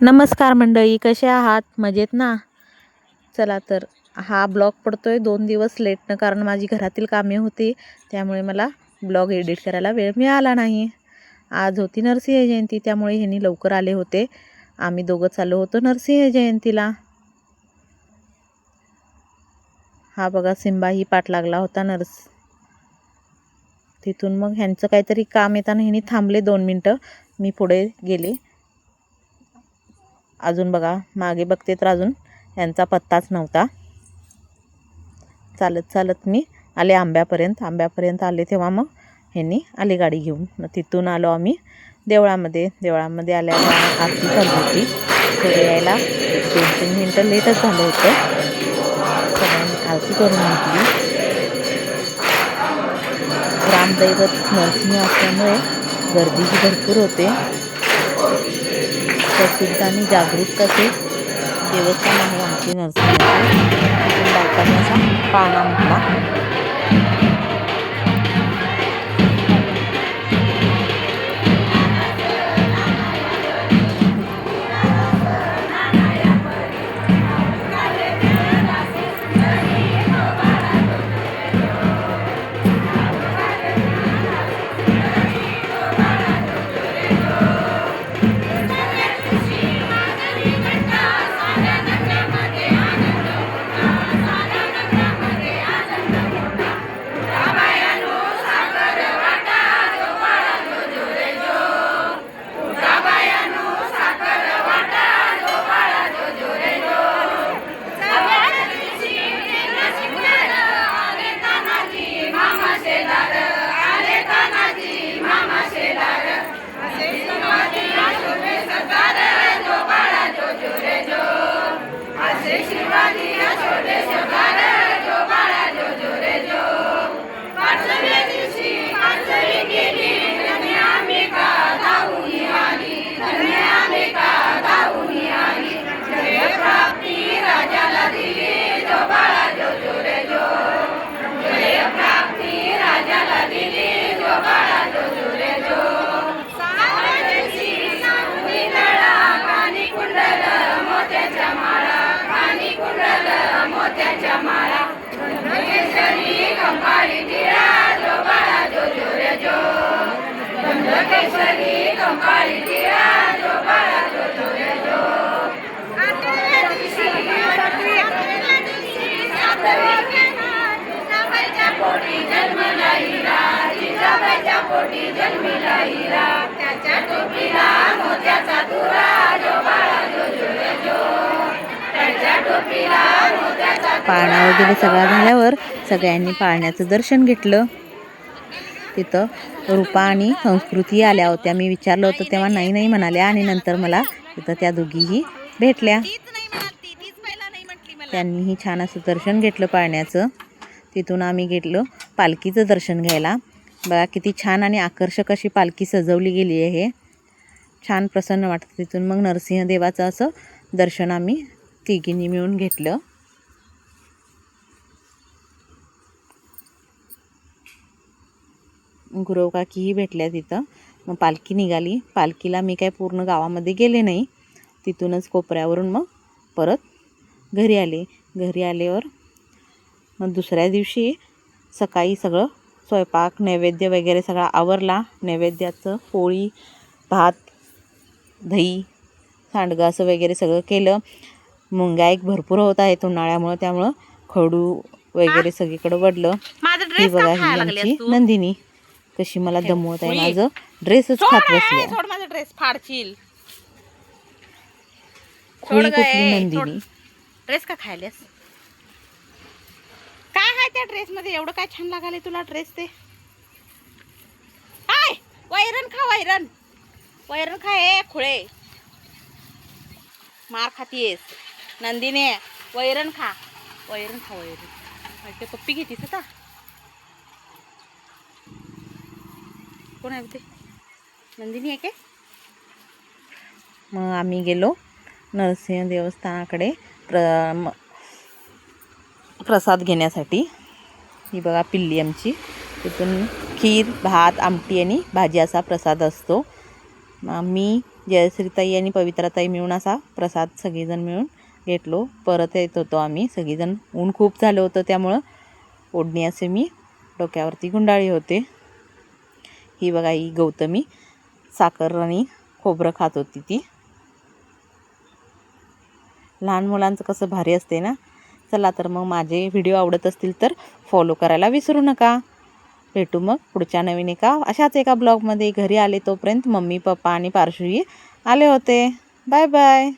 नमस्कार मंडळी, कसे आहात? मजेत ना? चला तर हा ब्लॉग पडतोय 2 दिवस लेटनं, कारण माझी घरातील कामे होती, त्यामुळे मला ब्लॉग एडिट करायला वेळ मिळाला नाही. आज होती नरसिंह जयंती, त्यामुळे ह्यांनी लवकर आले होते. आम्ही दोघं चाललो होतो नरसिंह जयंतीला. हा बघा, सिंबाही पाठ लागला होता तिथून मग ह्यांचं काहीतरी काम येताना ह्यांनी थांबले 2 मिनटं. मी पुढे गेले. अजून बघा, मागे बघते तर अजून यांचा पत्ताच नव्हता. चालत चालत मी आले आंब्यापर्यंत आले, तेव्हा मग ह्यांनी आले गाडी घेऊन. मग तिथून आलो आम्ही देवळामध्ये आल्यावर आरती चालू होती. पुढे यायला 2-3 मिनटं लेटच झालं होतं. सगळ्यांनी आरती करून घेतली. ग्रामदैवत नरसिंह असल्यामुळे गर्दीही भरपूर होते. प्रसिद्ध आणि जागृत असे देवस्थान आहे आमचे नरसिंहाचे. तिथून बायकांनी असा पाळणा म्हटला. पाळणा वगैरे सगळा झाल्यावर सगळ्यांनी पाळण्याचं दर्शन घेतलं. तिथं रूपा आणि संस्कृती आल्या होत्या. मी विचारलं होतं तेव्हा नाही म्हणाल्या, आणि नंतर मला तिथं त्या दोघीही भेटल्या. त्यांनीही छान असं दर्शन घेतलं पाळण्याचं. तिथून आम्ही गेलो पालखीचं दर्शन घ्यायला. बघा किती छान आणि आकर्षक अशी पालखी सजवली गेली आहे. छान प्रसन्न वाटतं. तिथून मग नरसिंहदेवाचं असं दर्शन आम्ही तिघींनी मिळून घेतलं. गुरव काकीही भेटल्या तिथं. मग पालखी निघाली. पालखीला मी काय पूर्ण गावामध्ये गेले नाही. तिथूनच कोपऱ्यावरून मग परत घरी आले. घरी आल्यावर मग दुसऱ्या दिवशी सकाळी सगळं स्वयंपाक नैवेद्य वगैरे सगळा आवरला. नैवेद्याचं पोळी, भात, दही, सांडगं असं वगैरे सगळं केलं. मुंग्या एक भरपूर होत आहेत उन्हाळ्यामुळं, त्यामुळं खडू वगैरे सगळीकडे वडलं. ही बघा ही आमची नंदिनी कशी मला दमवत आहे. माझं ड्रेसच खात बसले. माझा ड्रेस फाडशील. खुळी कुठली नंदिनी? ड्रेस का खायल्यास? काय आहे त्या ड्रेस मध्ये एवढं काय छान लागाले तुला ड्रेस? ते हाय वैरण खा, वैरण खा. हे खुळे मार खातीयेस नंदिनी. वैरण खा. ते पप्पी घेतीस आता. कोण आहे ते? नंदिनी आहे काय? मग आम्ही गेलो नरसिंह देवस्थानाकडे प्रसाद घेण्यासाठी. ही बघा पिल्ली आमची. तिथून खीर, भात, आमटी आणि भाजी असा प्रसाद असतो. मी जयश्रीताई आणि पवित्राताई मिळून असा प्रसाद सगळीजण मिळून घेतलो. परत येत होतो आम्ही सगळीजण. ऊन खूप झालं होतं त्यामुळं ओढणी असे मी डोक्यावरती गुंडाळी होते. ही बघा ही गौतमी साखर आणि खोबरं खात होती ती. लहान मुलांचं कसं भारी असते ना. चला तर मग माझे व्हिडिओ आवडत असतील तर फॉलो करायला विसरू नका. भेटू मग पुढच्या नवीन अशाच एका ब्लॉगमध्ये. घरी आले तोपर्यंत मम्मी पप्पा आणि पार्श्वी आले होते. Bye bye.